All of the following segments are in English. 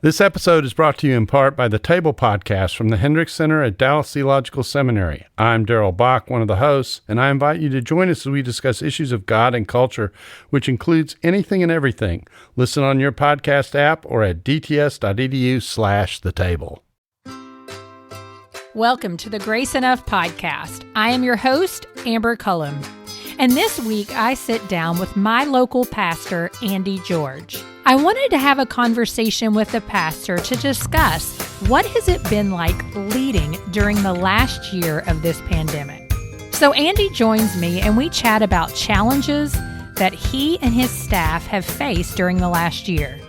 This episode is brought to you in part by the Table Podcast from the Hendricks Center at Dallas Theological Seminary. I'm Darrell Bach, one of the hosts, and I invite you to join us as we discuss issues of God and culture, which includes anything and everything. Listen on your podcast app or at dts.edu/thetable. Welcome to the Grace Enough Podcast. I am your host, Amber Cullum. And this week, I sit down with my local pastor, Andy George. I wanted to have a conversation with the pastor to discuss what has it been like leading during the last year of this pandemic. So Andy joins me and we chat about challenges that he and his staff have faced during the last year.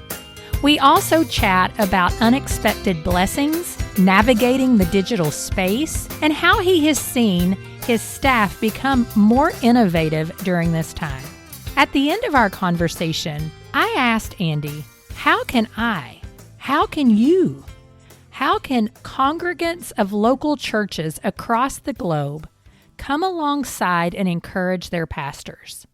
We also chat about unexpected blessings, navigating the digital space, and how he has seen his staff become more innovative during this time. At the end of our conversation, I asked Andy, how can congregants of local churches across the globe come alongside and encourage their pastors?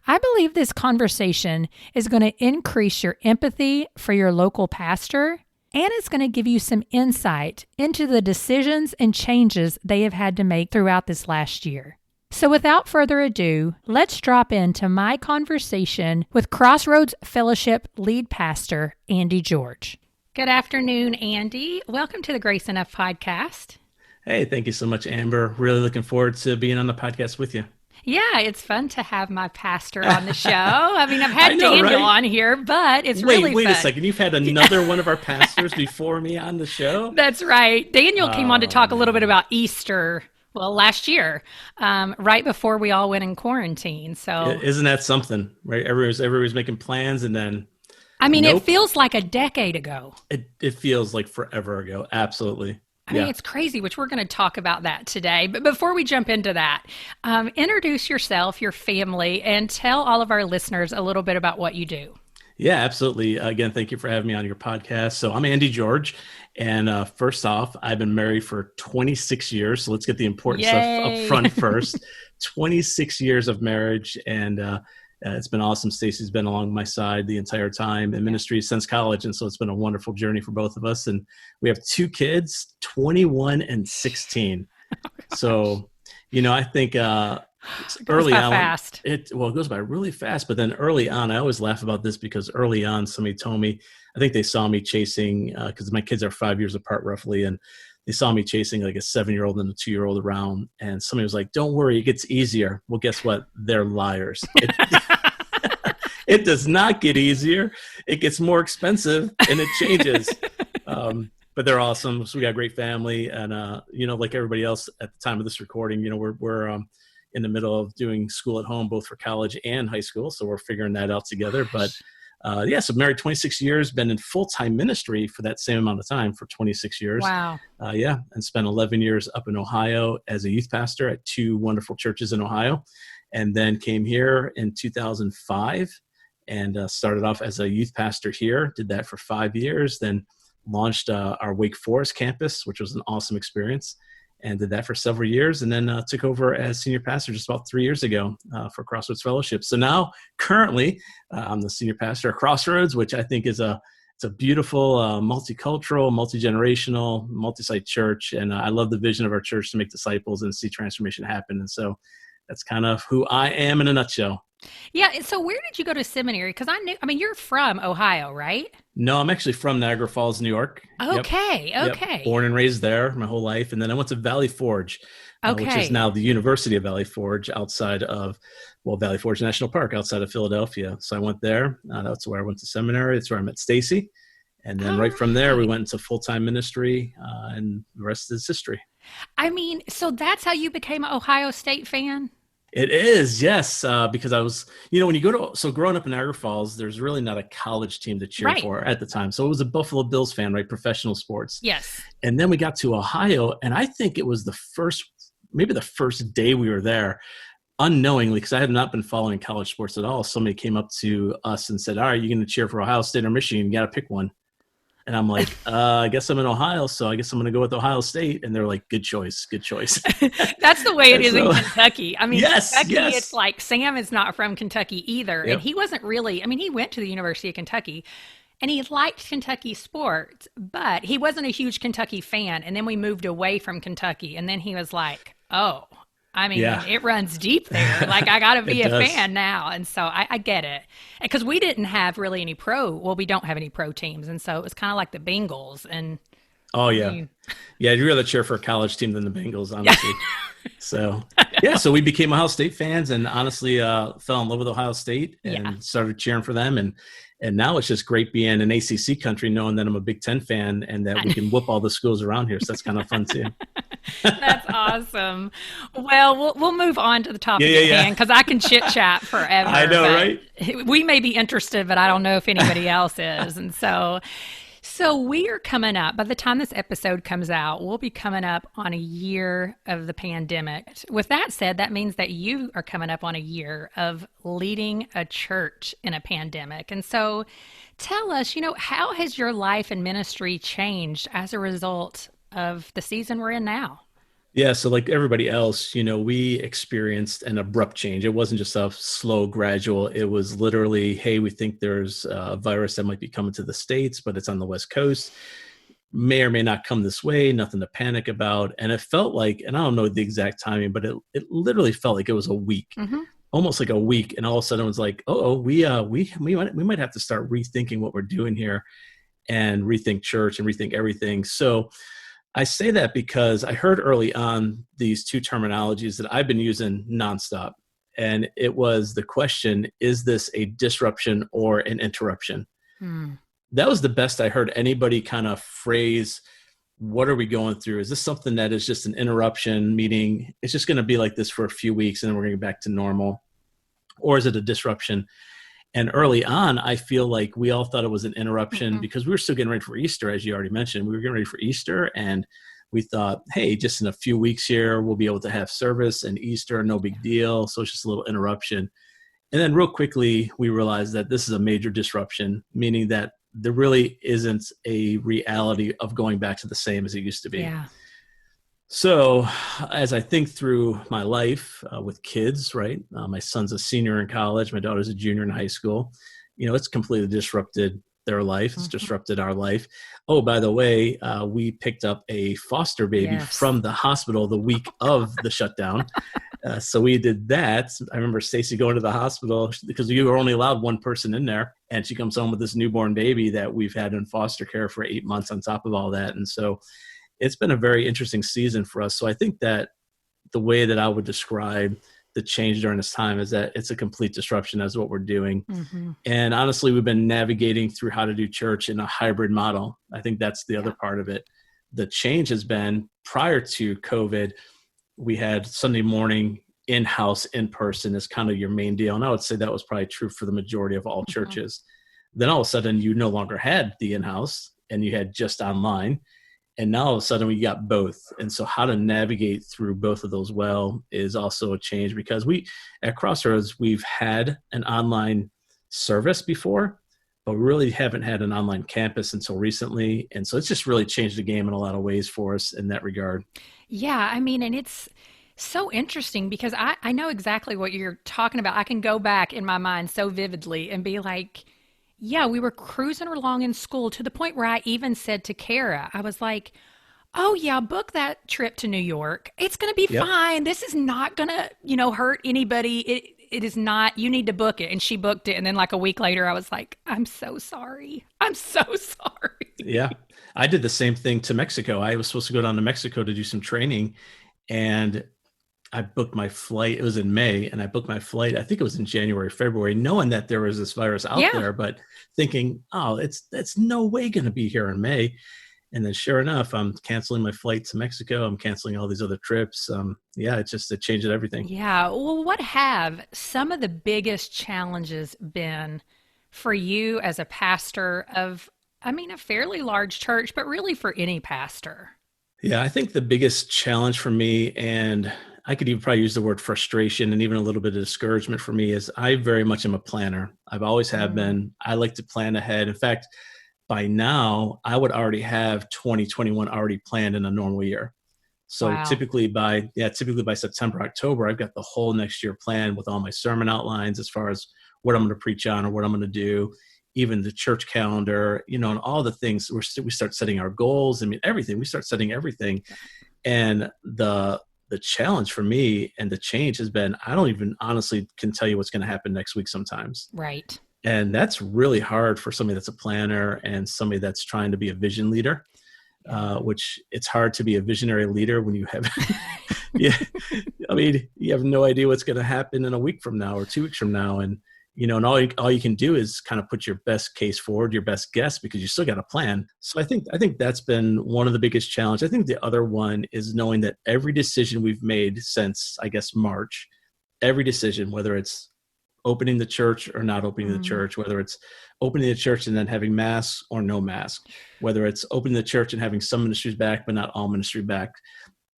I believe this conversation is going to increase your empathy for your local pastor, and it's going to give you some insight into the decisions and changes they have had to make throughout this last year. So without further ado, let's drop into my conversation with Crossroads Fellowship lead pastor, Andy George. Good afternoon, Andy. Welcome to the Grace Enough Podcast. Hey, thank you so much, Amber. Really looking forward to being on the podcast with you. Yeah, it's fun to have my pastor on the show. I mean, I've had Daniel on here, but it's really fun. Wait a second. You've had another one of our pastors before me on the show? That's right. Daniel came on to talk a little bit about Easter, last year, right before we all went in quarantine. So isn't that something, right? Everybody's making plans, and then It feels like a decade ago. It feels like forever ago. Absolutely. I mean, it's crazy, which we're going to talk about that today. But before we jump into that, introduce yourself, your family, and tell all of our listeners a little bit about what you do. Yeah, absolutely. Again, thank you for having me on your podcast. So I'm Andy George. And first off, I've been married for 26 years. So let's get the important stuff up front first. 26 years of marriage. And it's been awesome. Stacy's been along my side the entire time in ministry since college. And so it's been a wonderful journey for both of us. And we have two kids, 21 and 16. So, I think early on, fast. It goes by really fast. But then early on, I always laugh about this because early on, somebody told me, I think they saw me chasing, because my kids are 5 years apart roughly. And they saw me chasing like a 7-year-old and a 2-year-old around. And somebody was like, don't worry, it gets easier. Well, guess what? They're liars. It does not get easier. It gets more expensive and it changes. But they're awesome. So we got a great family. And, like everybody else at the time of this recording, we're in the middle of doing school at home, both for college and high school. So we're figuring that out together. But so married 26 years, been in full-time ministry for that same amount of time for 26 years. Wow. And spent 11 years up in Ohio as a youth pastor at 2 wonderful churches in Ohio. And then came here in 2005 and started off as a youth pastor here, did that for 5 years, then launched our Wake Forest campus, which was an awesome experience, and did that for several years, and then took over as senior pastor just about 3 years ago for Crossroads Fellowship. So now, currently, I'm the senior pastor at Crossroads, which I think is it's a beautiful, multicultural, multi-generational, multi-site church, and I love the vision of our church to make disciples and see transformation happen. And so that's kind of who I am in a nutshell. Yeah. So where did you go to seminary? Because you're from Ohio, right? No, I'm actually from Niagara Falls, New York. Okay. Yep. Okay. Yep. Born and raised there my whole life. And then I went to Valley Forge, which is now the University of Valley Forge outside of, Valley Forge National Park outside of Philadelphia. So I went there. That's where I went to seminary. That's where I met Stacy. And then right from there, we went into full-time ministry, and the rest is history. So that's how you became an Ohio State fan? It is, yes, because I was, when you growing up in Niagara Falls, there's really not a college team to cheer for at the time. So it was a Buffalo Bills fan, right? Professional sports. Yes. And then we got to Ohio, and I think it was maybe the first day we were there, unknowingly, because I had not been following college sports at all. Somebody came up to us and said, all right, you're going to cheer for Ohio State or Michigan. You got to pick one. And I'm like, I guess I'm in Ohio, so I guess I'm going to go with Ohio State. And they're like, good choice, good choice. That's the way it is in Kentucky. Yes, Kentucky, it's like Sam is not from Kentucky either. Yep. And he wasn't really, he went to the University of Kentucky. And he liked Kentucky sports, but he wasn't a huge Kentucky fan. And then we moved away from Kentucky. And then he was like, oh, I mean, Yeah, it runs deep there. Like, I got to it be a does. fan now. And so I get it. Because we didn't have really any we don't have any pro teams. And so it was kind of like the Bengals. And Oh I yeah. mean, Yeah, I'd rather cheer for a college team than the Bengals, honestly. So yeah, so we became Ohio State fans and honestly fell in love with Ohio State yeah. and started cheering for them. And now it's just great being an ACC country, knowing that I'm a Big Ten fan and that we can whoop all the schools around here. So that's kind of fun too. That's awesome. Well, we'll move on to the topic Yeah, at yeah. hand because I can chit chat forever. I know, but right? We may be interested, but I don't know if anybody else is. And so we are coming up. By the time this episode comes out, we'll be coming up on a year of the pandemic. With that said, that means that you are coming up on a year of leading a church in a pandemic. And so tell us, how has your life and ministry changed as a result of the season we're in now? Yeah, so like everybody else, we experienced an abrupt change. It wasn't just a slow, gradual. It was literally, hey, we think there's a virus that might be coming to the States, but it's on the West Coast. May or may not come this way, nothing to panic about. And it felt like, and I don't know the exact timing, but it literally felt like it was a week, Mm-hmm. almost like a week. And all of a sudden it was like, we might have to start rethinking what we're doing here and rethink church and rethink everything. So I say that because I heard early on these two terminologies that I've been using nonstop. And it was the question, is this a disruption or an interruption? Hmm. That was the best I heard anybody kind of phrase, what are we going through? Is this something that is just an interruption, meaning it's just going to be like this for a few weeks and then we're going to get back to normal? Or is it a disruption? And early on, I feel like we all thought it was an interruption Mm-hmm. because we were still getting ready for Easter, as you already mentioned. We were getting ready for Easter, and we thought, hey, just in a few weeks here, we'll be able to have service and Easter, no big deal. So it's just a little interruption. And then real quickly, we realized that this is a major disruption, meaning that there really isn't a reality of going back to the same as it used to be. Yeah. So as I think through my life with kids, right? My son's a senior in college. My daughter's a junior in high school. It's completely disrupted their life. It's Mm-hmm. disrupted our life. Oh, by the way, we picked up a foster baby Yes. from the hospital the week of the shutdown. So we did that. I remember Stacy going to the hospital because you were only allowed one person in there. And she comes home with this newborn baby that we've had in foster care for 8 months on top of all that. And so it's been a very interesting season for us. So I think that the way that I would describe the change during this time is that it's a complete disruption as what we're doing. Mm-hmm. And honestly, we've been navigating through how to do church in a hybrid model. I think that's the other part of it. The change has been prior to COVID, we had Sunday morning in-house, in person is kind of your main deal. And I would say that was probably true for the majority of all Mm-hmm. churches. Then all of a sudden you no longer had the in-house and you had just online. And now all of a sudden we got both. And so how to navigate through both of those well is also a change because we at Crossroads, we've had an online service before, but we really haven't had an online campus until recently. And so it's just really changed the game in a lot of ways for us in that regard. Yeah, I mean, and it's so interesting because I know exactly what you're talking about. I can go back in my mind so vividly and be like, yeah, we were cruising along in school to the point where I even said to Kara, I was like, oh, yeah, book that trip to New York. It's going to be Yep. fine. This is not going to, hurt anybody. It is not, you need to book it. And she booked it. And then like a week later, I was like, I'm so sorry. I'm so sorry. Yeah. I did the same thing to Mexico. I was supposed to go down to Mexico to do some training and I booked my flight. It was in May and I booked my flight. I think it was in January, February, knowing that there was this virus out Yeah. there, but thinking, oh, that's no way going to be here in May. And then sure enough, I'm canceling my flight to Mexico. I'm canceling all these other trips. It changed everything. Yeah. Well, what have some of the biggest challenges been for you as a pastor of, a fairly large church, but really for any pastor? Yeah, I think the biggest challenge for me, and I could even probably use the word frustration and even a little bit of discouragement for me, is I very much am a planner. I've always have been. I like to plan ahead. In fact, by now, I would already have 2021 already planned in a normal year. So Wow. typically by September, October, I've got the whole next year planned with all my sermon outlines as far as what I'm going to preach on or what I'm going to do. even the church calendar, and all the things. We start setting our goals. I mean, everything. We start setting everything. And the challenge for me and the change has been, I don't even honestly can tell you what's going to happen next week sometimes. Right. And that's really hard for somebody that's a planner and somebody that's trying to be a vision leader, which it's hard to be a visionary leader when you have, you have no idea what's going to happen in a week from now or 2 weeks from now. And, and all you can do is kind of put your best case forward, your best guess, because you still got a plan. So I think that's been one of the biggest challenges. I think the other one is knowing that every decision we've made since, I guess, March, every decision, whether it's opening the church or not opening the church, whether it's opening the church and then having mask or no mask, whether it's opening the church and having some ministries back, but not all ministry back,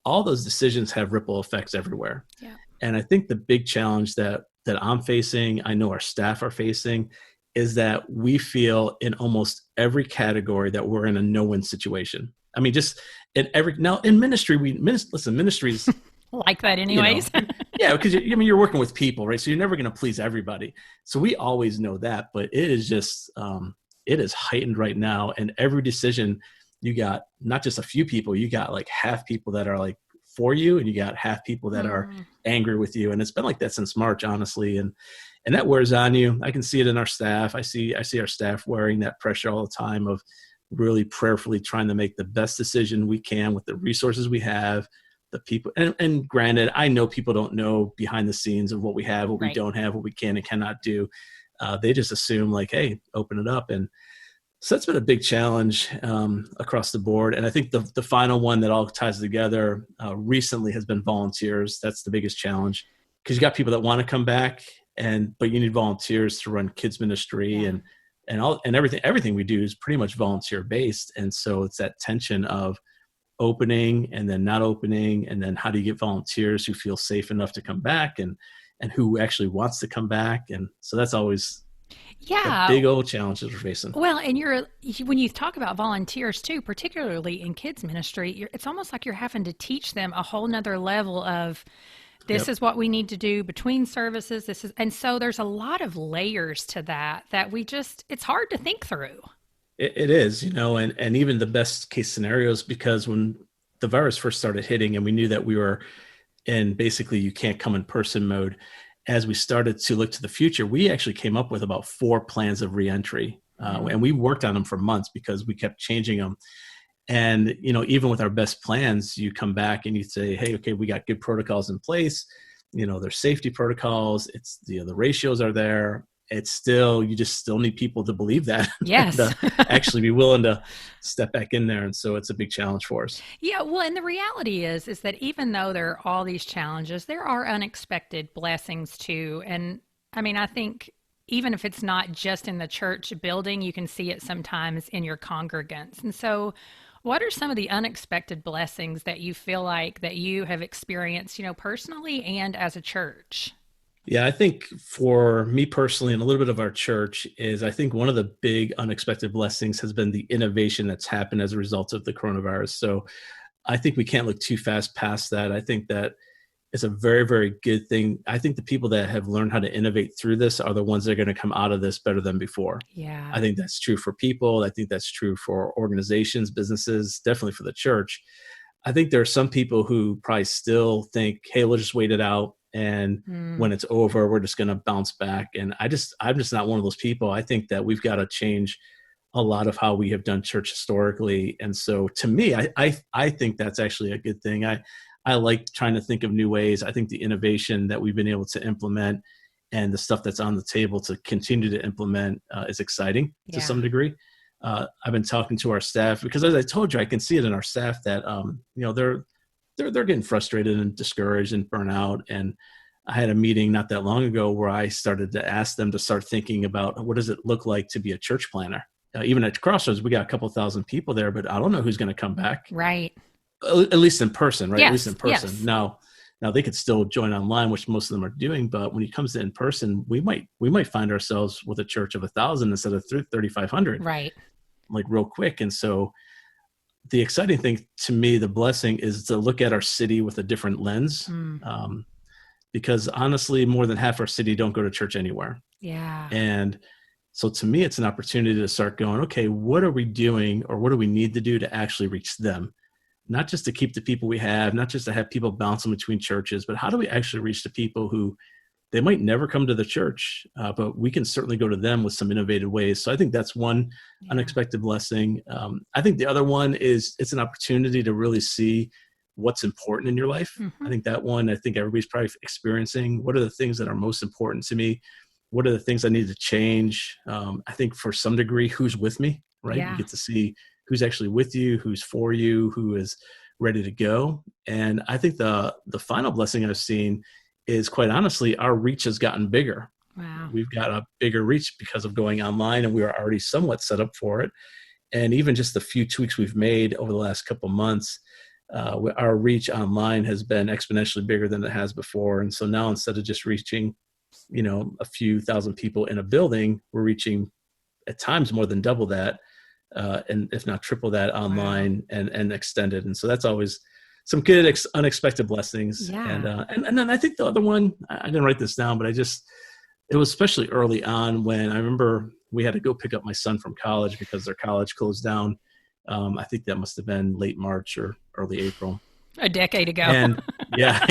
all those decisions have ripple effects everywhere. Yeah. And I think the big challenge that I'm facing, I know our staff are facing, is that we feel in almost every category that we're in a no-win situation. I mean, just in ministry, ministries like that anyways. Yeah, because you're working with people, right? So you're never going to please everybody. So we always know that, but it is just, it is heightened right now. And every decision, you got not just a few people, you got like half people that are like for you, and you got half people that are angry with you. And it's been like that since March, honestly. And that wears on you. I can see it in our staff. I see our staff wearing that pressure all the time of really prayerfully trying to make the best decision we can with the resources we have, the people. And granted, I know people don't know behind the scenes of what we have, what we don't have, what we can and cannot do. They just assume like, hey, open it up. And so that's been a big challenge across the board. And I think the final one that all ties together recently has been volunteers. That's the biggest challenge, because you got people that want to come back, but you need volunteers to run kids ministry and everything we do is pretty much volunteer based. And so it's that tension of opening and then not opening, and then how do you get volunteers who feel safe enough to come back and who actually wants to come back. And so that's always the big old challenges we're facing. Well, and when you talk about volunteers too, particularly in kids ministry, it's almost like you're having to teach them a whole nother level of this is what we need to do between services. And so there's a lot of layers to that it's hard to think through. It is, and even the best case scenarios, because when the virus first started hitting and we knew that we were in basically you can't come in person mode, as we started to look to the future, we actually came up with about 4 plans of reentry. And we worked on them for months because we kept changing them. And, even with our best plans, you come back and you say, hey, okay, we got good protocols in place. There's safety protocols. It's the ratios are there. It's still, you just still need people to believe that. Yes. To actually be willing to step back in there. And so it's a big challenge for us. Yeah. Well, and the reality is that even though there are all these challenges, there are unexpected blessings too. And I mean, I think even if it's not just in the church building, you can see it sometimes in your congregants. And so what are some of the unexpected blessings that you feel like that you have experienced, personally and as a church? Yeah, I think for me personally and a little bit of our church is I think one of the big unexpected blessings has been the innovation that's happened as a result of the coronavirus. So I think we can't look too fast past that. I think that it's a very, very good thing. I think the people that have learned how to innovate through this are the ones that are going to come out of this better than before. Yeah. I think that's true for people. I think that's true for organizations, businesses, definitely for the church. I think there are some people who probably still think, hey, we'll just wait it out. And when it's over, we're just going to bounce back. And I'm just not one of those people. I think that we've got to change a lot of how we have done church historically. And so to me, I think that's actually a good thing. I like trying to think of new ways. I think the innovation that we've been able to implement and the stuff that's on the table to continue to implement is exciting to some degree. I've been talking to our staff because, as I told you, I can see it in our staff that, they're getting frustrated and discouraged and burnt out. And I had a meeting not that long ago where I started to ask them to start thinking about what does it look like to be a church planner? Even at Crossroads, we got a couple thousand people there, but I don't know who's going to come back. Right. At least in person, right? Yes, at least in person. Yes. Now they could still join online, which most of them are doing. But when it comes to in person, we might find ourselves with a church of 1,000 instead of 3,500. Right. Like real quick. And so the exciting thing to me, the blessing, is to look at our city with a different lens. Because honestly, more than half our city don't go to church anywhere. Yeah. And So to me, it's an opportunity to start going, okay, what are we doing or what do we need to do to actually reach them? Not just to keep the people we have, not just to have people bouncing between churches, but how do we actually reach the people who they might never come to the church, but we can certainly go to them with some innovative ways. So I think that's one unexpected blessing. I think the other one is it's an opportunity to really see what's important in your life. I think that one, I think everybody's probably experiencing. What are the things that are most important to me? What are the things I need to change? I think for some degree, who's with me, right? Yeah. You get to see who's actually with you, who's for you, who is ready to go. And I think the final blessing I've seen is, quite honestly, our reach has gotten bigger. Wow. We've got a bigger reach because of going online, and we were already somewhat set up for it. And even just the few tweaks we've made over the last couple of months, our reach online has been exponentially bigger than it has before. And so now, instead of just reaching, a few thousand people in a building, we're reaching at times more than double that, and if not triple that online. Wow. and extended. And so that's always some good unexpected blessings. Yeah. And then I think the other one, I didn't write this down, but it was especially early on when I remember we had to go pick up my son from college because their college closed down. I think that must have been late March or early April. A decade ago. And yeah,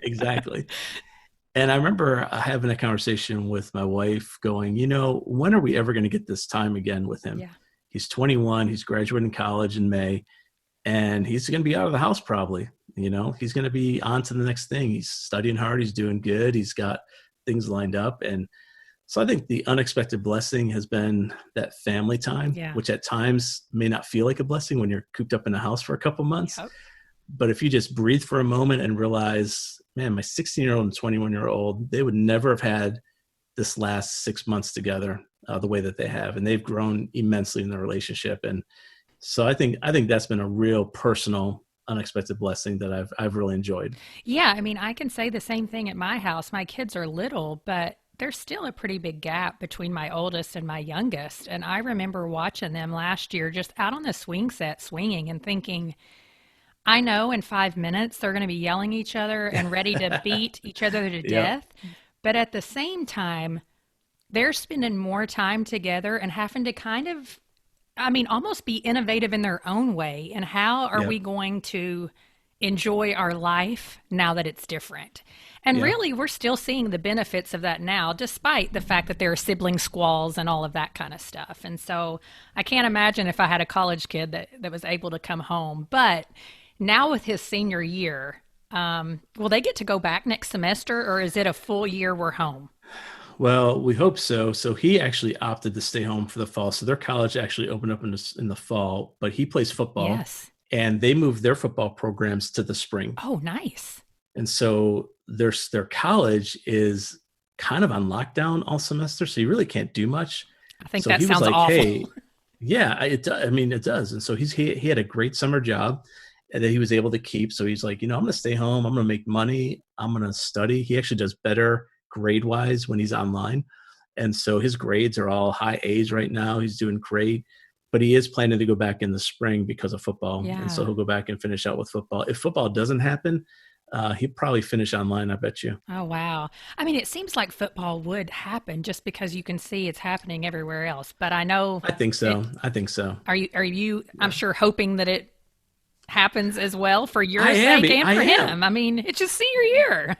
exactly. And I remember having a conversation with my wife going, when are we ever going to get this time again with him? Yeah. He's 21. He's graduating college in May. And he's going to be out of the house probably. He's going to be on to the next thing. He's studying hard. He's doing good. He's got things lined up. And so I think the unexpected blessing has been that family time, which at times may not feel like a blessing when you're cooped up in a house for a couple months. Yep. But if you just breathe for a moment and realize, man, my 16-year-old and 21-year-old, they would never have had this last 6 months together the way that they have. And they've grown immensely in their relationship. And so I think that's been a real personal, unexpected blessing that I've really enjoyed. Yeah, I mean, I can say the same thing at my house. My kids are little, but there's still a pretty big gap between my oldest and my youngest. And I remember watching them last year just out on the swing set swinging and thinking, I know in 5 minutes they're going to be yelling at each other and ready to beat each other to death. But at the same time, they're spending more time together and having to kind of, almost be innovative in their own way. And how are we going to enjoy our life now that it's different? And really, we're still seeing the benefits of that now, despite the fact that there are sibling squalls and all of that kind of stuff. And so I can't imagine if I had a college kid that was able to come home. But now with his senior year, will they get to go back next semester, or is it a full year we're home? Well, we hope so. So he actually opted to stay home for the fall. So their college actually opened up in the fall, but he plays football. Yes. And they moved their football programs to the spring. Oh, nice. And so their college is kind of on lockdown all semester. So you really can't do much. I think so that he sounds was like, awful. Hey, yeah, it does. And so he had a great summer job that he was able to keep. So he's like, I'm going to stay home. I'm going to make money. I'm going to study. He actually does better grade wise when he's online. And so his grades are all high A's right now. He's doing great, but he is planning to go back in the spring because of football. Yeah. And so he'll go back and finish out with football. If football doesn't happen, he'd probably finish online, I bet you. Oh, wow. It seems like football would happen just because you can see it's happening everywhere else. But I know. I think so. Are you, I'm sure, hoping that it happens as well for your sake and for him? It's just senior year.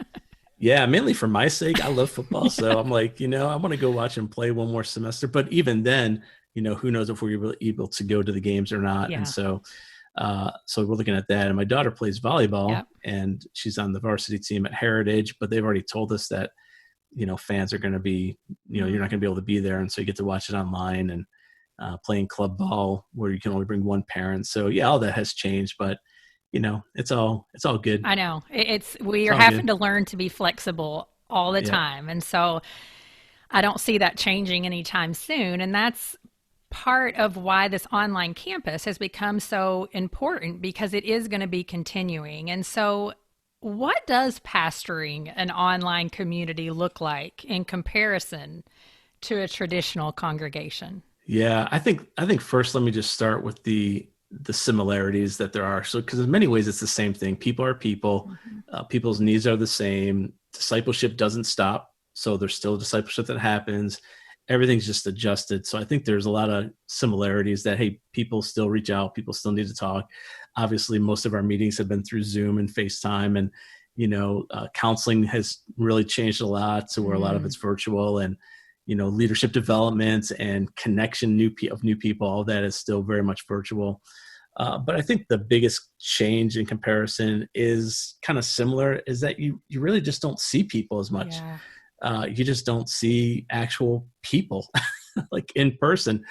Yeah, mainly for my sake. I love football. So I'm like, I want to go watch him play one more semester. But even then, who knows if we're able to go to the games or not. Yeah. And so we're looking at that. And my daughter plays volleyball, and she's on the varsity team at Heritage, but they've already told us that, fans are going to be, you're not going to be able to be there. And so you get to watch it online and playing club ball where you can only bring one parent. So yeah, all that has changed, but it's all good. I know we are having to learn to be flexible all the time. And so I don't see that changing anytime soon. And that's part of why this online campus has become so important, because it is going to be continuing. And so what does pastoring an online community look like in comparison to a traditional congregation? Yeah, I think first, let me just start with the similarities that there are. So, because in many ways it's the same thing. People are people. People's needs are the same. Discipleship doesn't stop. So there's still discipleship that happens. everything's just adjusted. So I think there's a lot of similarities that, hey, people still reach out, people still need to talk. Obviously, most of our meetings have been through Zoom and FaceTime, and counseling has really changed a lot to where a lot of it's virtual, and leadership development and connection of new people, all that is still very much virtual. But I think the biggest change in comparison is kind of similar, is that you really just don't see people as much. Yeah. You just don't see actual people like in person.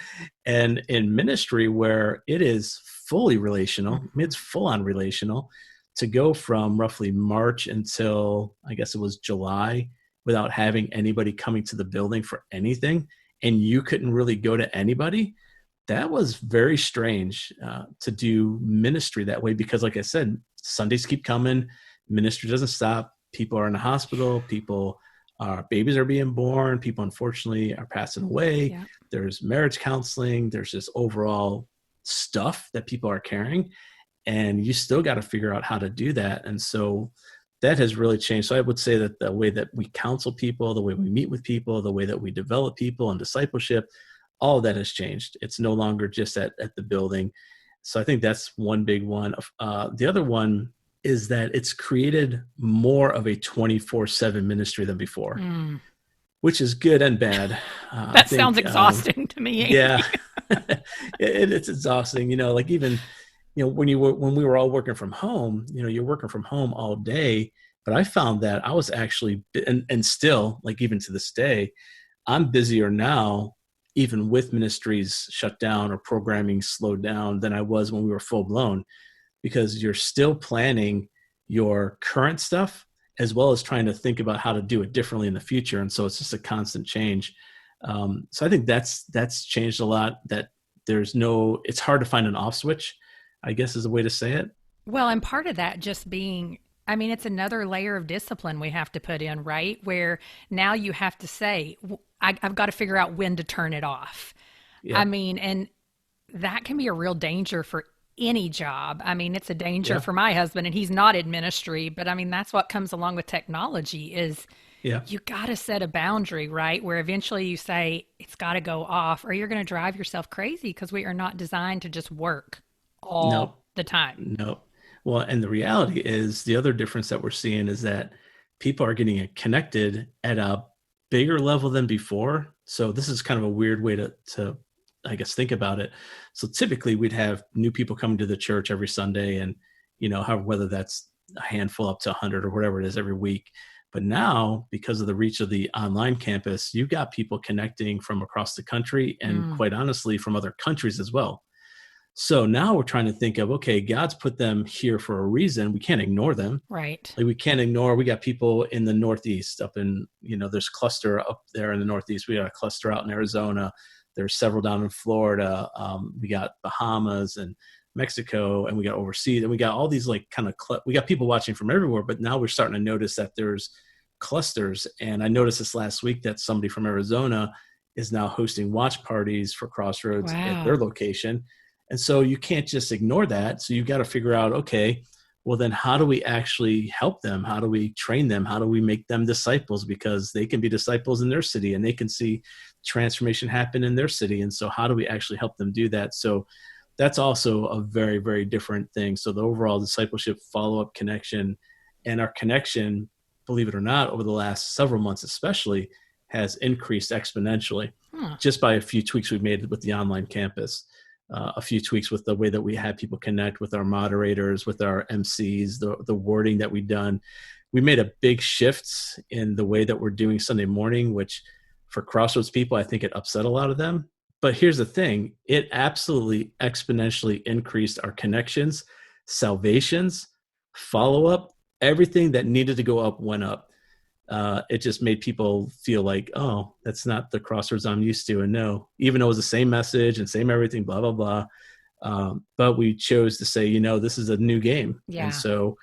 And in ministry, where it is fully relational, I mean, it's full on relational, to go from roughly March until I guess it was July without having anybody coming to the building for anything, and you couldn't really go to anybody. That was very strange to do ministry that way, because like I said, Sundays keep coming, ministry doesn't stop. People are in the hospital, babies are being born, people unfortunately are passing away. Yeah. There's marriage counseling, there's just overall stuff that people are carrying, and you still got to figure out how to do that. And so that has really changed. So I would say that the way that we counsel people, the way we meet with people, the way that we develop people and discipleship, all of that has changed. It's no longer just at the building. So I think that's one big one. The other one is that it's created more of a 24/7 ministry than before, which is good and bad. That sounds exhausting to me. Yeah, it's exhausting. Like even, when we were all working from home, you're working from home all day. But I found that I was actually, and still, like even to this day, I'm busier now, even with ministries shut down or programming slowed down, than I was when we were full blown, because you're still planning your current stuff as well as trying to think about how to do it differently in the future. And so it's just a constant change. So I think that's changed a lot, that it's hard to find an off switch, I guess is a way to say it. Well, and part of that just being, I mean, it's another layer of discipline we have to put in, right? Where now you have to say, I've got to figure out when to turn it off. Yeah. I mean, and that can be a real danger for any job. I mean, it's a danger for my husband, and he's not in ministry, but I mean, that's what comes along with technology is you got to set a boundary, right? Where eventually you say it's got to go off, or you're going to drive yourself crazy, because we are not designed to just work all the time. No. Well, and the reality is, the other difference that we're seeing is that people are getting connected at a bigger level than before. So this is kind of a weird way to I guess, think about it. So typically we'd have new people coming to the church every Sunday, and, whether that's a handful up to 100 or whatever it is every week. But now, because of the reach of the online campus, you've got people connecting from across the country, and quite honestly, from other countries as well. So now we're trying to think of, okay, God's put them here for a reason. We can't ignore them. Right. Like we got people in the Northeast up in, there's a cluster up there in the Northeast. We got a cluster out in Arizona. There's several down in Florida. We got Bahamas and Mexico, and we got overseas, and we got all these like we got people watching from everywhere. But now we're starting to notice that there's clusters. And I noticed this last week that somebody from Arizona is now hosting watch parties for Crossroads at their location. And so you can't just ignore that. So you've got to figure out, okay, well then how do we actually help them? How do we train them? How do we make them disciples? Because they can be disciples in their city, and they can see transformation happen in their city. And so how do we actually help them do that? So that's also a very, very different thing. So the overall discipleship, follow-up, connection, and our connection, believe it or not, over the last several months especially, has increased exponentially just by a few tweaks we've made with the online campus. A few tweaks with the way that we have people connect with our moderators, with our MCs, the wording that we've done. We made a big shift in the way that we're doing Sunday morning, which for Crossroads people, I think it upset a lot of them. But here's the thing, it absolutely exponentially increased our connections, salvations, follow-up, everything that needed to go up went up. It just made people feel like, oh, that's not the Crossroads I'm used to. And no, even though it was the same message and same everything, blah, blah, blah. But we chose to say, this is a new game. Yeah. And so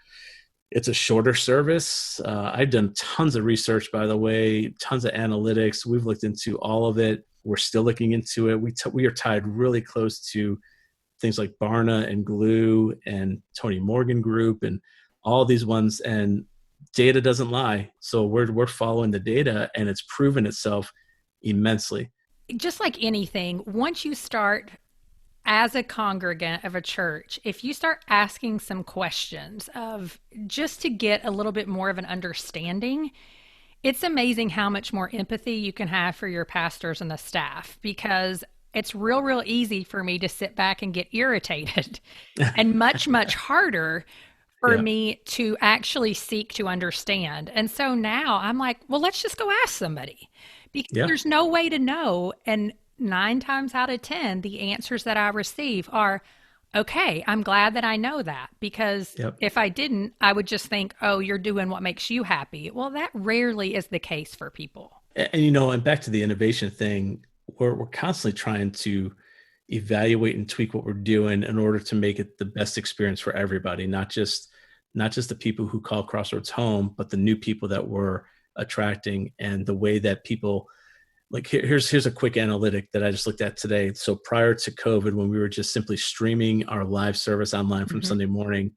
it's a shorter service. I've done tons of research, by the way, tons of analytics. We've looked into all of it. We're still looking into it. We are tied really close to things like Barna and Glue and Tony Morgan Group and all these ones. And data doesn't lie. So we're following the data, and it's proven itself immensely. just like anything, once you start as a congregant of a church, if you start asking some questions of just to get a little bit more of an understanding, it's amazing how much more empathy you can have for your pastors and the staff, because it's real easy for me to sit back and get irritated and much harder for Yeah. me to actually seek to understand. And so now I'm like, well, let's just go ask somebody, because Yeah. there's no way to know. And 9 times out of 10, the answers that I receive are, okay, I'm glad that I know that, because Yep. if I didn't, I would just think, oh, you're doing what makes you happy. Well, that rarely is the case for people. And back to the innovation thing, we're constantly trying to evaluate and tweak what we're doing in order to make it the best experience for everybody, not just the people who call Crossroads home, but the new people that we're attracting, and the way that people, like, here's a quick analytic that I just looked at today. So prior to COVID, when we were just simply streaming our live service online from Sunday morning,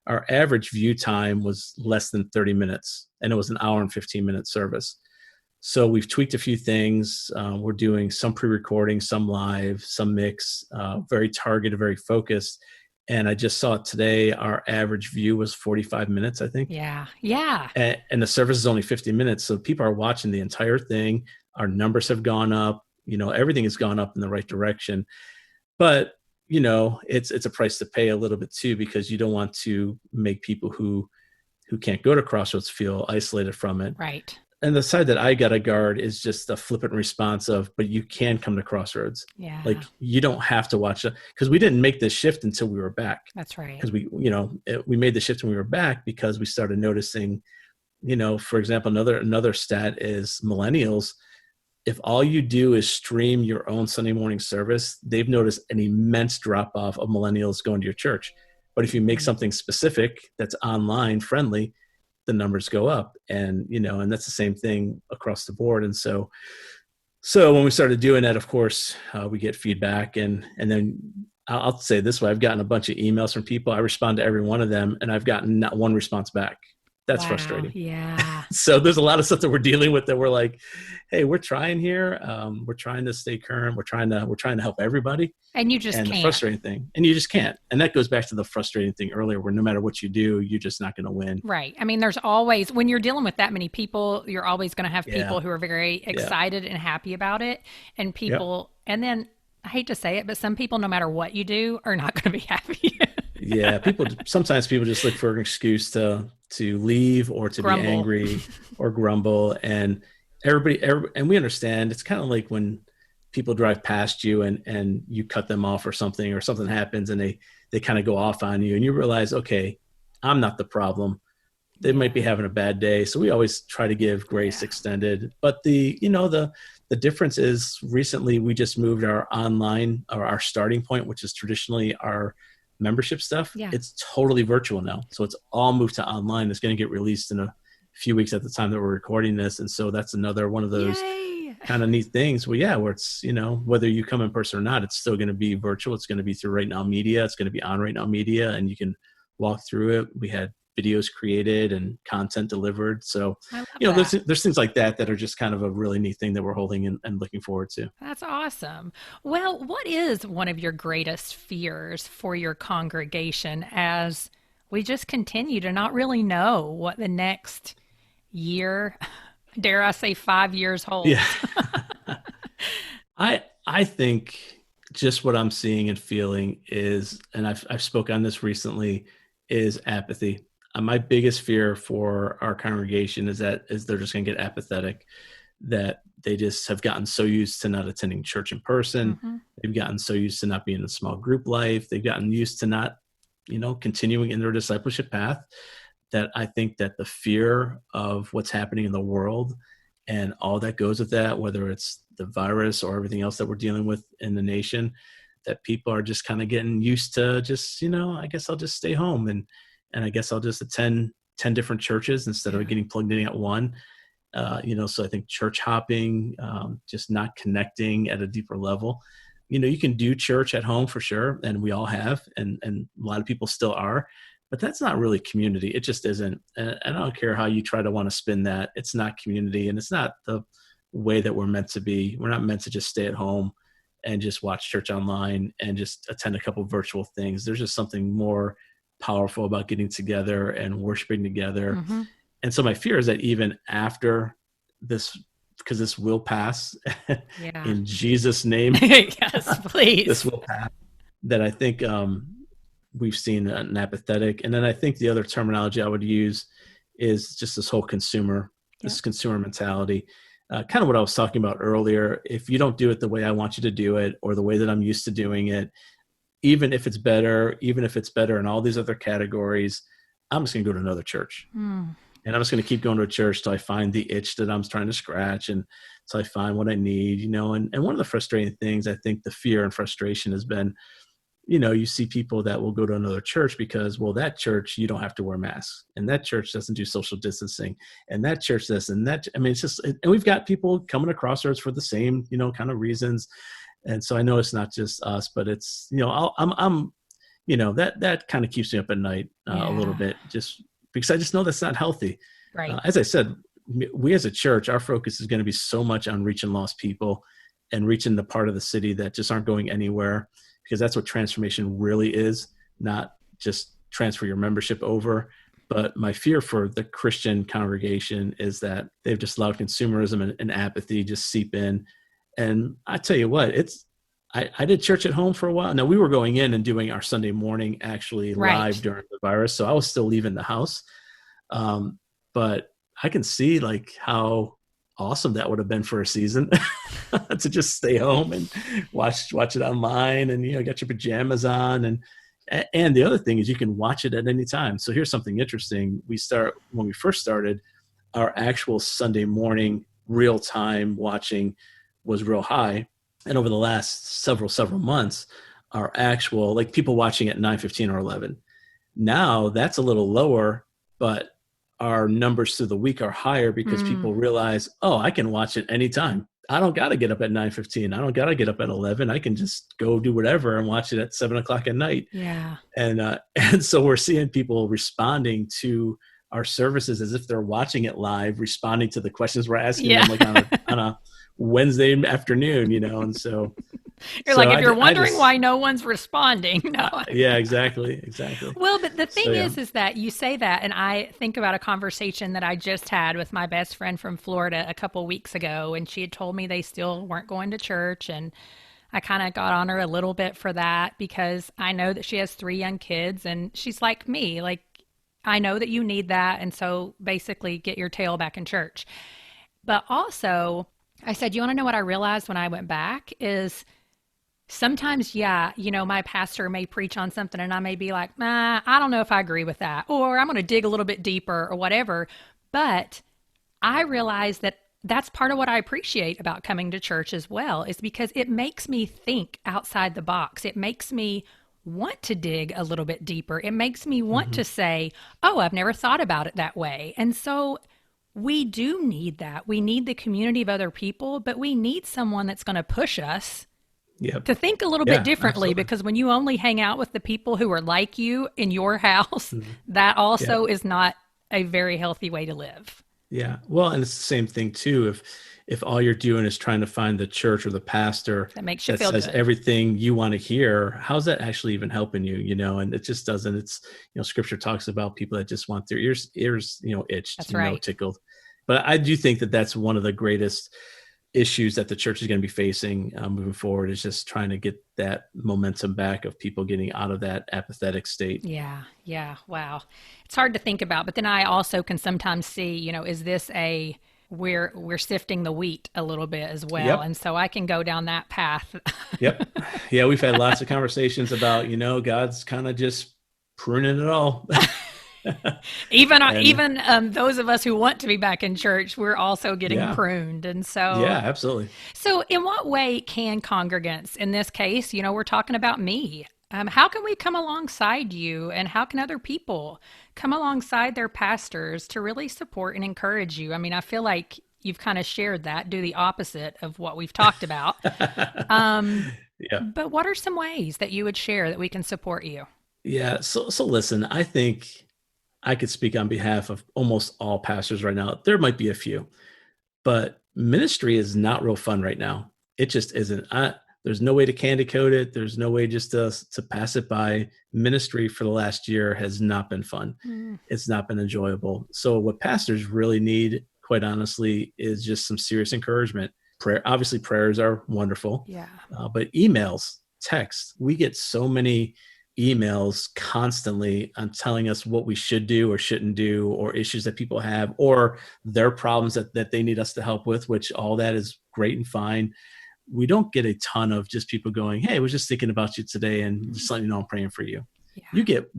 our average view time was less than 30 minutes, and it was an hour and 15-minute service. So we've tweaked a few things. We're doing some pre-recording, some live, some mix, very targeted, very focused. And I just saw it today. Our average view was 45 minutes, I think. Yeah. And the service is only 50 minutes. So people are watching the entire thing. Our numbers have gone up. Everything has gone up in the right direction. But, it's a price to pay a little bit too, because you don't want to make people who can't go to Crossroads feel isolated from it. Right. And the side that I got to guard is just a flippant response of, but you can come to Crossroads. Yeah. Like, you don't have to watch it, because we didn't make this shift until we were back. That's right. Because we made the shift when we were back, because we started noticing, for example, another stat is millennials. If all you do is stream your own Sunday morning service, they've noticed an immense drop off of millennials going to your church. But if you make something specific that's online friendly, the numbers go up. And that's the same thing across the board. And so when we started doing that, of course, we get feedback, and then I'll say this way: I've gotten a bunch of emails from people. I respond to every one of them, and I've gotten not one response back. That's frustrating. Yeah. So there's a lot of stuff that we're dealing with that we're like, hey, we're trying here. We're trying to stay current. We're trying to help everybody. And you just can't. The frustrating thing, and you just can't. And that goes back to the frustrating thing earlier, where no matter what you do, you're just not going to win. Right. I mean, there's always, when you're dealing with that many people, you're always going to have people who are very excited and happy about it. And people, and then I hate to say it, but some people, no matter what you do, are not going to be happy. Yeah. Sometimes people just look for an excuse to leave, or to grumble. Be angry or grumble. And and we understand. It's kind of like when people drive past you and you cut them off, or something happens, and they kind of go off on you, and you realize, okay, I'm not the problem. They might be having a bad day. So we always try to give grace extended. But the difference is, recently we just moved our online, or our starting point, which is traditionally our membership stuff. Yeah. It's totally virtual now. So it's all moved to online. It's going to get released in a few weeks at the time that we're recording this. And so that's another one of those kind of neat things where it's, whether you come in person or not, it's still going to be virtual. It's going to be through Right Now Media. It's going to be on Right Now Media, and you can walk through it. We had videos created and content delivered. So, there's things like that are just kind of a really neat thing that we're holding and looking forward to. That's awesome. Well, what is one of your greatest fears for your congregation, as we just continue to not really know what the next year, dare I say 5 years holds? Yeah. I think just what I'm seeing and feeling is, and I've spoken on this recently, is apathy. My biggest fear for our congregation is they're just going to get apathetic, that they just have gotten so used to not attending church in person. Mm-hmm. They've gotten so used to not being in a small group life. They've gotten used to not, continuing in their discipleship path, that I think that the fear of what's happening in the world and all that goes with that, whether it's the virus or everything else that we're dealing with in the nation, that people are just kind of getting used to just, I guess I'll just stay home, and I guess I'll just attend 10 different churches instead of getting plugged in at one. So I think church hopping, just not connecting at a deeper level. You can do church at home for sure, and we all have, and a lot of people still are, but that's not really community. It just isn't. And I don't care how you try to want to spin that. It's not community, and it's not the way that we're meant to be. We're not meant to just stay at home and just watch church online and just attend a couple virtual things. There's just something more powerful about getting together and worshiping together. Mm-hmm. And so my fear is that even after this, because this will pass Yeah. in Jesus' name, Yes, please. this will pass, that I think we've seen an apathetic. And then I think the other terminology I would use is just this whole consumer mentality. Kind of what I was talking about earlier. If you don't do it the way I want you to do it, or the way that I'm used to doing it, even if it's better in all these other categories, I'm just going to go to another church. And I'm just going to keep going to a church till I find the itch that I'm trying to scratch, and till I find what I need, and one of the frustrating things, I think the fear and frustration has been, you see people that will go to another church because, well, that church, you don't have to wear masks, and that church doesn't do social distancing, and that church this and that. I mean, it's just, and we've got people coming to Crossroads for the same, kind of reasons. And so I know it's not just us, but it's, I'm that kind of keeps me up at night a little bit, just because I just know that's not healthy. Right. As I said, we as a church, our focus is going to be so much on reaching lost people and reaching the part of the city that just aren't going anywhere, because that's what transformation really is, not just transfer your membership over. But my fear for the Christian congregation is that they've just allowed consumerism and apathy just seep in. And I tell you what, I did church at home for a while. Now, we were going in and doing our Sunday morning actually live during the virus, so I was still leaving the house. But I can see like how awesome that would have been for a season to just stay home and watch it online, and get your pajamas on, and the other thing is you can watch it at any time. So here's something interesting. When we first started, our actual Sunday morning real time watching was real high. And over the last several months, our actual, like, people watching at 9:15 or 11. Now that's a little lower, but our numbers through the week are higher because people realize, I can watch it anytime. I don't got to get up at 9:15. I don't got to get up at 11. I can just go do whatever and watch it at 7:00 at night. Yeah. And so we're seeing people responding to our services as if they're watching it live, responding to the questions we're asking them, like on a Wednesday afternoon, and so you're like, if you're wondering why no one's responding. No. Yeah, exactly. Well, but the thing is that you say that, and I think about a conversation that I just had with my best friend from Florida a couple weeks ago, and she had told me they still weren't going to church, and I kind of got on her a little bit for that because I know that she has 3 young kids, and she's like me, like, I know that you need that, and so basically get your tail back in church. But also, I said, you want to know what I realized when I went back is sometimes, my pastor may preach on something and I may be like, I don't know if I agree with that, or I'm going to dig a little bit deeper or whatever. But I realized that that's part of what I appreciate about coming to church as well, is because it makes me think outside the box. It makes me want to dig a little bit deeper. It makes me want to say, I've never thought about it that way. And so we do need that. We need the community of other people, but we need someone that's going to push us to think a little bit differently, because when you only hang out with the people who are like you in your house, that also is not a very healthy way to live. Yeah. Well, and it's the same thing too. If all you're doing is trying to find the church or the pastor that makes you feel says good, everything you want to hear, how's that actually even helping you? And it just doesn't. It's, scripture talks about people that just want their ears, itched, that's right, tickled. But I do think that that's one of the greatest issues that the church is going to be facing moving forward, is just trying to get that momentum back of people getting out of that apathetic state. Yeah. Wow. It's hard to think about, but then I also can sometimes see, is this we're sifting the wheat a little bit as well. Yep. And so I can go down that path. Yep. Yeah. We've had lots of conversations about, God's kind of just pruning it all. Even those of us who want to be back in church, we're also getting pruned. And so, absolutely. So in what way can congregants, in this case, we're talking about me, how can we come alongside you, and how can other people come alongside their pastors to really support and encourage you? I mean, I feel like you've kind of shared that, do the opposite of what we've talked about. But what are some ways that you would share that we can support you? Yeah. So listen, I think I could speak on behalf of almost all pastors right now. There might be a few, but ministry is not real fun right now. It just isn't. There's no way to candy coat it. There's no way just to pass it by. Ministry for the last year has not been fun. It's not been enjoyable. So what pastors really need, quite honestly, is just some serious encouragement. Prayer, obviously prayers are wonderful, but emails, texts, we get so many emails constantly on telling us what we should do or shouldn't do, or issues that people have, or their problems that they need us to help with, which all that is great and fine. We don't get a ton of just people going, hey, I was just thinking about you today and just letting you know I'm praying for you. You get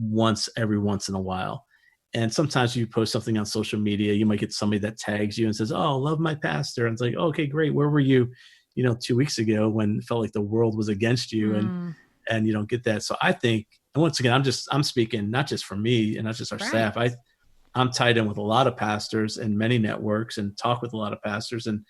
every once in a while. And sometimes you post something on social media, you might get somebody that tags you and says, oh, love my pastor. And it's like, okay, great. Where were you, 2 weeks ago when it felt like the world was against you? And you don't get that. So I think, and once again, I'm speaking not just for me and not just our staff. I'm tied in with a lot of pastors and many networks and talk with a lot of pastors, and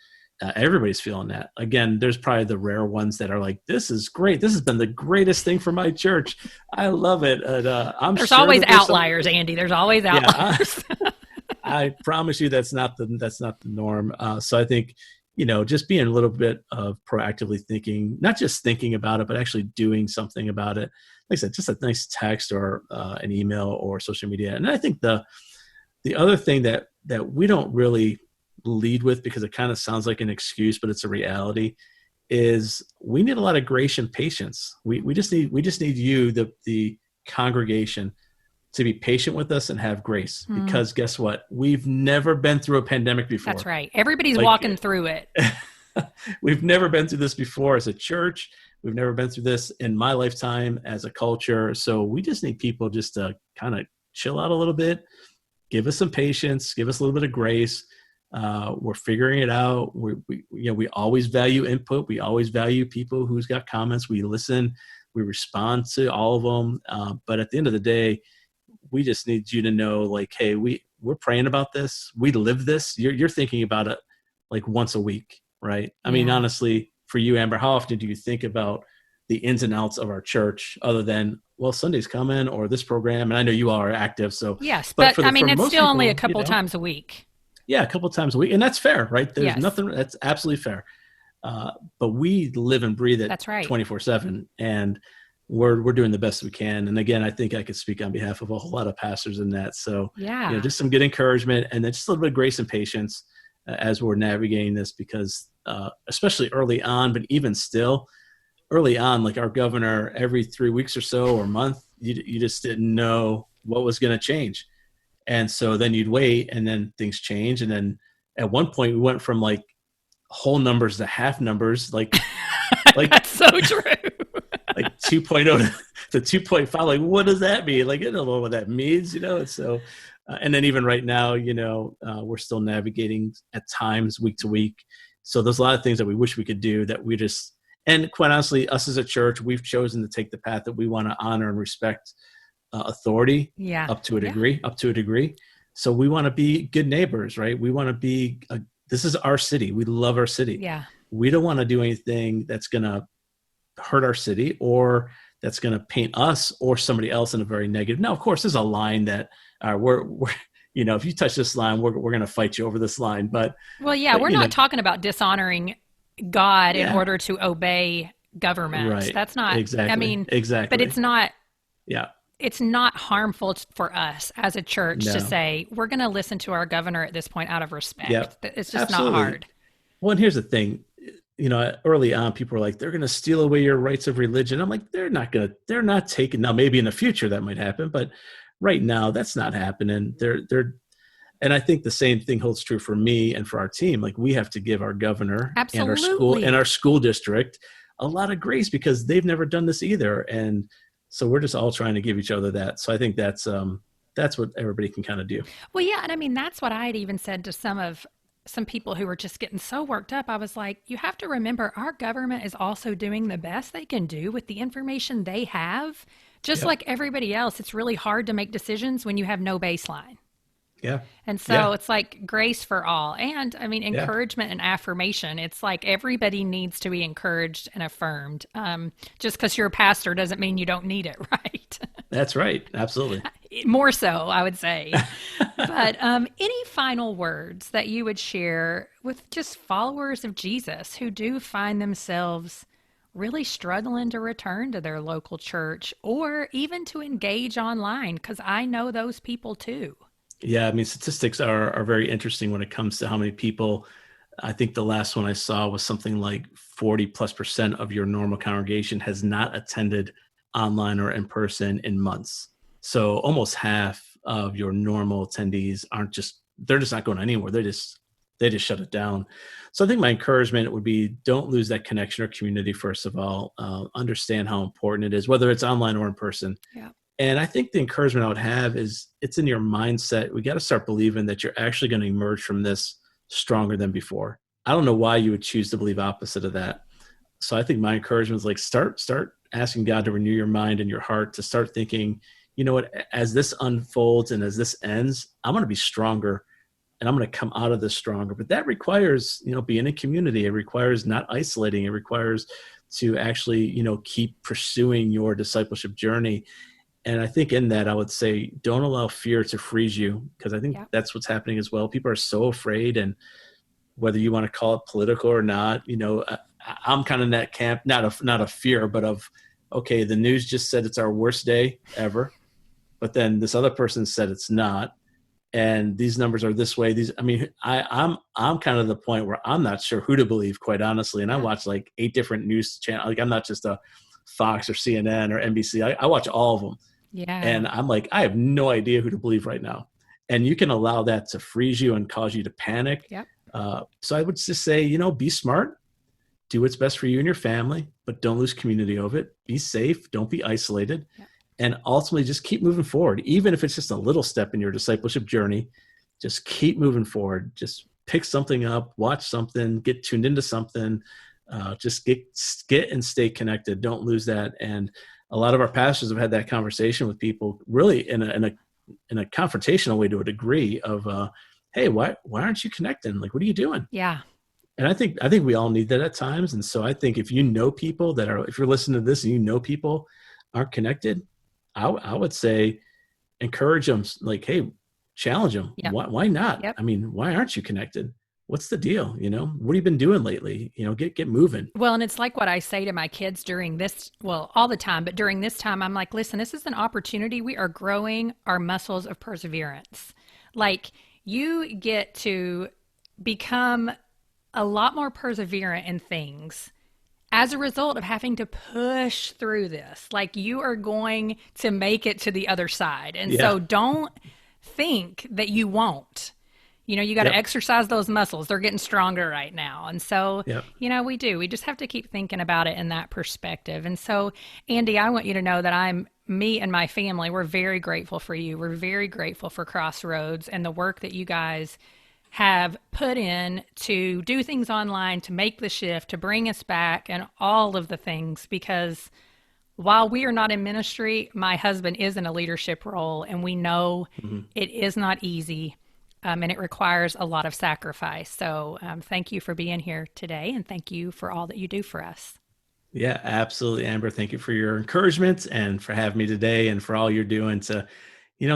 everybody's feeling that. Again, there's probably the rare ones that are like, this is great. This has been the greatest thing for my church. I love it. And, there's always outliers, Andy. There's always outliers. I promise you that's not the norm. So I think, just being a little bit of proactively thinking, not just thinking about it, but actually doing something about it. Like I said, just a nice text or an email or social media. And I think the other thing that we don't really lead with, because it kind of sounds like an excuse, but it's a reality, is we need a lot of grace and patience. We just need you, the congregation, to be patient with us and have grace, because guess what? We've never been through a pandemic before. That's right. Everybody's walking through it. We've never been through this before as a church. We've never been through this in my lifetime as a culture. So we just need people just to kind of chill out a little bit, give us some patience, give us a little bit of grace. We're figuring it out. We always value input. We always value people who's got comments. We listen, we respond to all of them. But at the end of the day, we just need you to know, like, hey, we're praying about this. We live this. You're thinking about it like once a week, right? I mean, honestly, for you, Amber, how often do you think about the ins and outs of our church other than, well, Sunday's coming or this program? And I know you all are active. So yes, but I mean, it's still only a couple times a week. Yeah, a couple of times a week. And that's fair, right? There's nothing, that's absolutely fair. But we live and breathe it. That's right. 24/7. And we're doing the best we can. And again, I think I could speak on behalf of a whole lot of pastors in that. So just some good encouragement, and then just a little bit of grace and patience as we're navigating this, because especially early on, but even still early on, like our governor, every 3 weeks or so or month, you just didn't know what was going to change. And so then you'd wait, and then things change. And then at one point we went from like whole numbers to half numbers, like that's so true. Like 2.0 to 2.5. Like, what does that mean? Like, I don't know what that means, And so, and then even right now, we're still navigating at times week to week. So there's a lot of things that we wish we could do that we just, and quite honestly, us as a church, we've chosen to take the path that we want to honor and respect authority up to a degree. So we want to be good neighbors, right? We want to be, this is our city. We love our city. Yeah. We don't want to do anything that's going to hurt our city or that's going to paint us or somebody else in a very negative. Now, of course, there's a line that we're if you touch this line, we're going to fight you over this line. But we're not talking about dishonoring God in order to obey government. Right. That's not exactly. I mean, exactly. But it's not. Yeah. It's not harmful for us as a church to say we're going to listen to our governor at this point out of respect. Yep. It's just not hard. Well, and here's the thing. Early on, people were like, they're going to steal away your rights of religion. I'm like, they're not taking, now maybe in the future that might happen, but right now that's not happening. And I think the same thing holds true for me and for our team. Like, we have to give our governor and our school district a lot of grace, because they've never done this either. And so we're just all trying to give each other that. So I think that's what everybody can kind of do. Well, yeah. And I mean, that's what I had even said to some people who were just getting so worked up. I was like, you have to remember, our government is also doing the best they can do with the information they have. Just like everybody else, it's really hard to make decisions when you have no baseline. Yeah. And so it's like grace for all. And I mean, encouragement and affirmation. It's like everybody needs to be encouraged and affirmed. Just because you're a pastor doesn't mean you don't need it, right? That's right. Absolutely. More so, I would say. But any final words that you would share with just followers of Jesus who do find themselves really struggling to return to their local church or even to engage online? Because I know those people too. Yeah, I mean, statistics are very interesting when it comes to how many people. I think the last one I saw was something like 40+% of your normal congregation has not attended online or in person in months. So almost half of your normal attendees they're just not going anywhere. They just shut it down. So I think my encouragement would be, don't lose that connection or community. First of all, understand how important it is, whether it's online or in person. Yeah. And I think the encouragement I would have is, it's in your mindset. We got to start believing that you're actually going to emerge from this stronger than before. I don't know why you would choose to believe opposite of that. So I think my encouragement is like, start asking God to renew your mind and your heart, to start thinking, you know what, as this unfolds and as this ends, I'm going to be stronger and I'm going to come out of this stronger. But that requires, being in community. It requires not isolating. It requires to actually, keep pursuing your discipleship journey. And I think in that, I would say, don't allow fear to freeze you, because I think that's what's happening as well. People are so afraid, and whether you want to call it political or not, I'm kind of in that camp, not a fear, but of, okay, the news just said it's our worst day ever, but then this other person said it's not, and these numbers are this way. I'm kind of the point where I'm not sure who to believe, quite honestly. And I watch like 8 different news channels. Like, I'm not just a Fox or CNN or NBC. I watch all of them. Yeah. And I'm like, I have no idea who to believe right now. And you can allow that to freeze you and cause you to panic. Yep. So I would just say, be smart, do what's best for you and your family, but don't lose community over it. Be safe. Don't be isolated. Yep. And ultimately just keep moving forward. Even if it's just a little step in your discipleship journey, just keep moving forward. Just pick something up, watch something, get tuned into something, just get and stay connected. Don't lose that. And a lot of our pastors have had that conversation with people, really in a confrontational way, to a degree of, hey, why aren't you connecting? Like, what are you doing? Yeah. And I think we all need that at times. And so I think if you know people if you're listening to this and you know people aren't connected, I would say encourage them, like, hey, challenge them. Yep. Why not? Yep. I mean, why aren't you connected? What's the deal? What have you been doing lately? Get moving. Well, and it's like what I say to my kids during this, well, all the time, but during this time, I'm like, listen, this is an opportunity. We are growing our muscles of perseverance. Like, you get to become a lot more perseverant in things as a result of having to push through this. Like, you are going to make it to the other side. And so don't think that you won't. You got to exercise those muscles. They're getting stronger right now. And so, we do. We just have to keep thinking about it in that perspective. And so, Andy, I want you to know that me and my family, we're very grateful for you. We're very grateful for Crossroads and the work that you guys have put in to do things online, to make the shift, to bring us back, and all of the things. Because while we are not in ministry, my husband is in a leadership role, and we know it is not easy. And it requires a lot of sacrifice. So thank you for being here today, and thank you for all that you do for us. Yeah, absolutely, Amber. Thank you for your encouragement and for having me today, and for all you're doing to,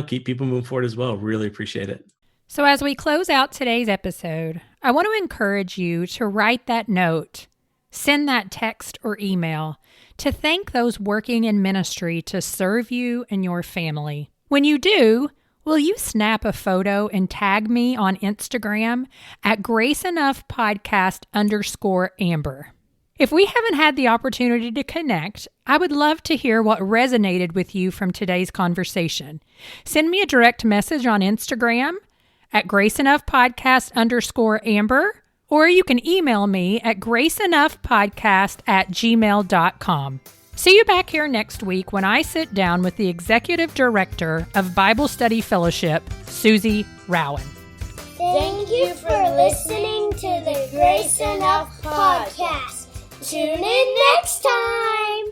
keep people moving forward as well. Really appreciate it. So as we close out today's episode, I want to encourage you to write that note, send that text or email to thank those working in ministry to serve you and your family. When you do, will you snap a photo and tag me on Instagram at GraceEnoughPodcast_Amber? If we haven't had the opportunity to connect, I would love to hear what resonated with you from today's conversation. Send me a direct message on Instagram at GraceEnoughPodcast_Amber, or you can email me at GraceEnoughPodcast@gmail.com. See you back here next week when I sit down with the Executive Director of Bible Study Fellowship, Susie Rowan. Thank you for listening to the Grace Enough Podcast. Tune in next time.